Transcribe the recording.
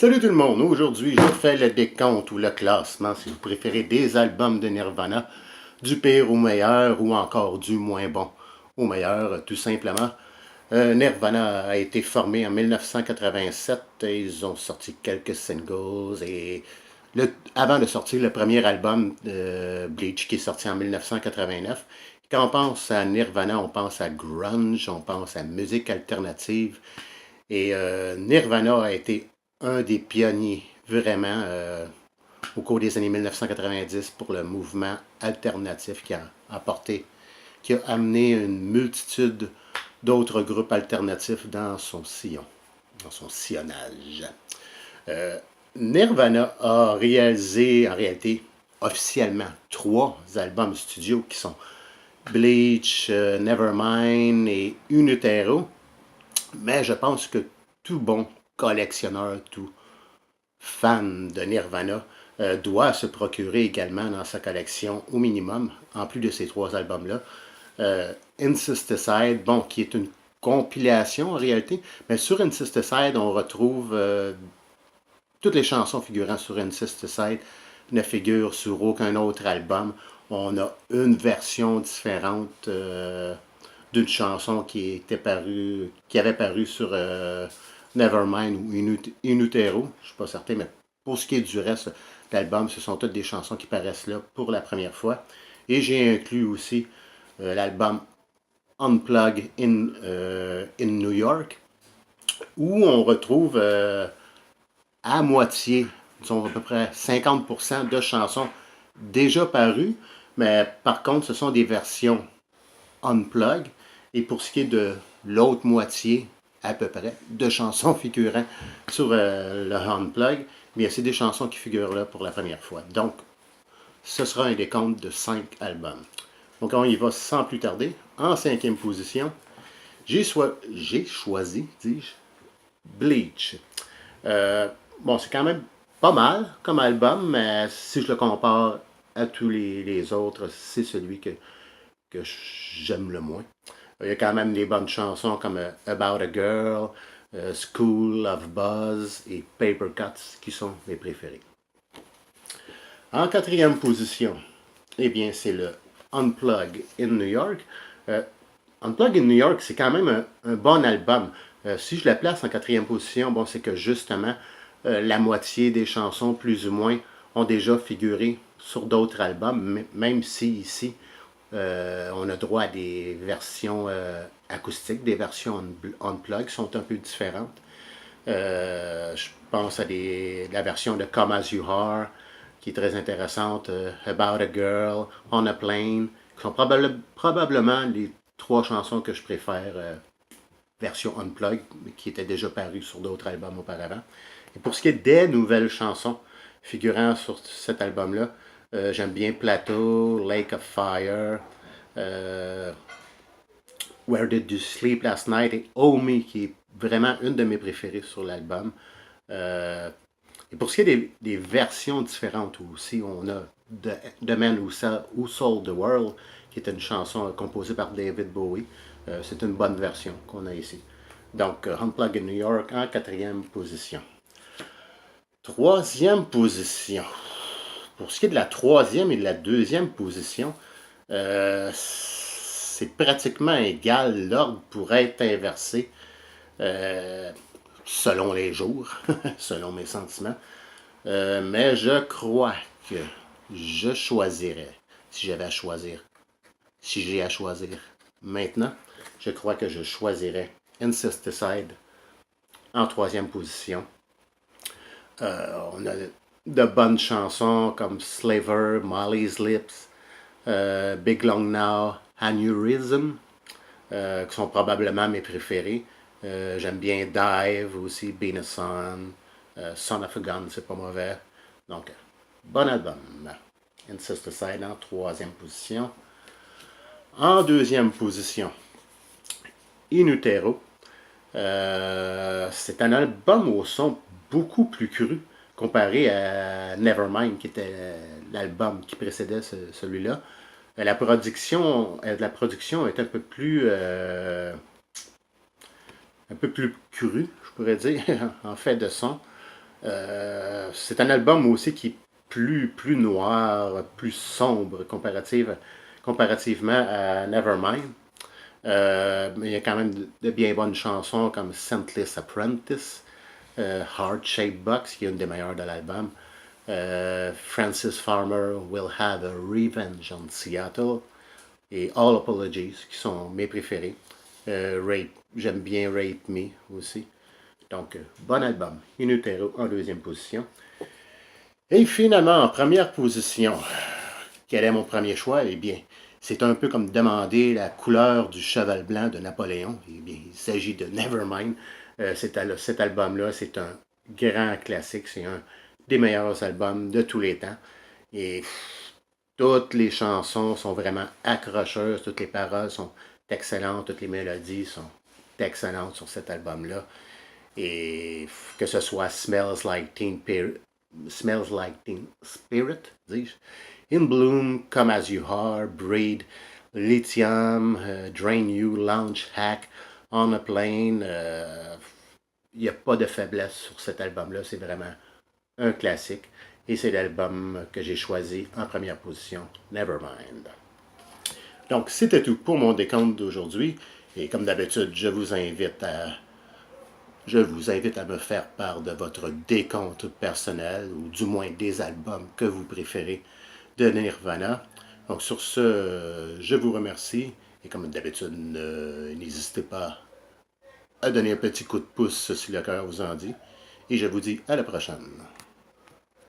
Salut tout le monde, aujourd'hui je fais le décompte ou le classement, si vous préférez, des albums de Nirvana, du pire au meilleur ou encore du moins bon au meilleur, tout simplement. Nirvana a été formé en 1987, et ils ont sorti quelques singles et avant de sortir le premier album de Bleach qui est sorti en 1989. Quand on pense à Nirvana, on pense à grunge, on pense à musique alternative. Et Nirvana a été un des pionniers vraiment au cours des années 1990 pour le mouvement alternatif qui a apporté, qui a amené une multitude d'autres groupes alternatifs dans son sillon, dans son sillonnage. Euh, Nirvana a réalisé en réalité officiellement 3 albums studio qui sont Bleach, Nevermind et In Utero. Mais je pense que tout bon collectionneur, tout fan de Nirvana doit se procurer également dans sa collection, au minimum, en plus de ces 3 albums-là, Incesticide, bon, qui est une compilation en réalité, mais sur Incesticide, on retrouve toutes les chansons figurant sur Incesticide ne figurent sur aucun autre album. On a une version différente d'une chanson qui avait paru sur Nevermind ou In Utero. Je ne suis pas certain, mais pour ce qui est du reste de l'album, ce sont toutes des chansons qui paraissent là pour la première fois. Et j'ai inclus aussi l'album Unplugged in New York, où on retrouve à moitié, disons à peu près 50% de chansons déjà parues, mais par contre, ce sont des versions unplug. Et pour ce qui est de l'autre moitié, à peu près, de chansons figurant sur le unplug, bien c'est des chansons qui figurent là pour la première fois. Donc, ce sera un décompte de 5 albums. Donc, on y va sans plus tarder. En 5e position, j'ai choisi, dis-je, Bleach. Bon, c'est quand même pas mal comme album, mais si je le compare à tous les autres, c'est celui que j'aime le moins. Il y a quand même des bonnes chansons comme About a Girl, School of Buzz et Paper Cuts qui sont mes préférés. En 4e position, eh bien, c'est le Unplugged in New York. Unplugged in New York, c'est quand même un bon album. Si je la place en 4e position, bon, c'est que justement, la moitié des chansons, plus ou moins, ont déjà figuré sur d'autres albums, même si ici, on a droit à des versions acoustiques, des versions unplugged qui sont un peu différentes. Je pense à la version de Come As You Are, qui est très intéressante, About a Girl, On a Plane, qui sont probablement les 3 chansons que je préfère, version unplugged, qui étaient déjà parues sur d'autres albums auparavant. Et pour ce qui est des nouvelles chansons figurant sur cet album-là, j'aime bien Plateau, Lake of Fire, Where Did You Sleep Last Night et Oh Me, qui est vraiment une de mes préférées sur l'album. Et pour ce qui est des versions différentes aussi, on a The Man Who Sold the World, qui est une chanson composée par David Bowie. C'est une bonne version qu'on a ici. Donc, Unplugged in New York en 4e position. 3e position. Pour ce qui est de la 3e et de la 2e position, c'est pratiquement égal. L'ordre pourrait être inversé selon les jours, selon mes sentiments. Mais je crois que je choisirais, si j'avais à choisir, si j'ai à choisir maintenant, je crois que je choisirais Incesticide en 3e position. On a de bonnes chansons comme Slaver, Molly's Lips, Big Long Now, Aneurysm, qui sont probablement mes préférés. J'aime bien Dive aussi, Being a Son, Son of a Gun, c'est pas mauvais. Donc, bon album. Incesticide en 3e position. En 2e position, In Utero. C'est un album au son beaucoup plus cru comparé à Nevermind, qui était l'album qui précédait celui-là. La production est un peu plus crue, je pourrais dire, en fait de son. C'est un album aussi qui est plus noir, plus sombre comparativement à Nevermind. Mais il y a quand même de bien bonnes chansons comme Scentless Apprentice, Heart Shaped Box, qui est une des meilleures de l'album. Francis Farmer Will Have a Revenge on Seattle et All Apologies, qui sont mes préférés. J'aime bien Rape Me aussi. Donc, bon album. In Utero en deuxième position. Et finalement, en première position, quel est mon premier choix? Eh bien, c'est un peu comme demander la couleur du cheval blanc de Napoléon. Eh bien, il s'agit de Nevermind. Cet album-là, c'est un grand classique. C'est un des meilleurs albums de tous les temps. Et toutes les chansons sont vraiment accrocheuses. Toutes les paroles sont excellentes. Toutes les mélodies sont excellentes sur cet album-là. Et que ce soit Smells Like Teen Spirit, dis-je, In Bloom, Come As You Are, Breed, Lithium, Drain You, Launch Hack, On a Plane. Il n'y a pas de faiblesse sur cet album-là. C'est vraiment un classique. Et c'est l'album que j'ai choisi en première position, Nevermind. Donc, c'était tout pour mon décompte d'aujourd'hui. Et comme d'habitude, je vous invite à me faire part de votre décompte personnel, ou du moins des albums que vous préférez de Nirvana. Donc sur ce, je vous remercie. Et comme d'habitude, n'hésitez pas à donner un petit coup de pouce si le cœur vous en dit. Et je vous dis à la prochaine.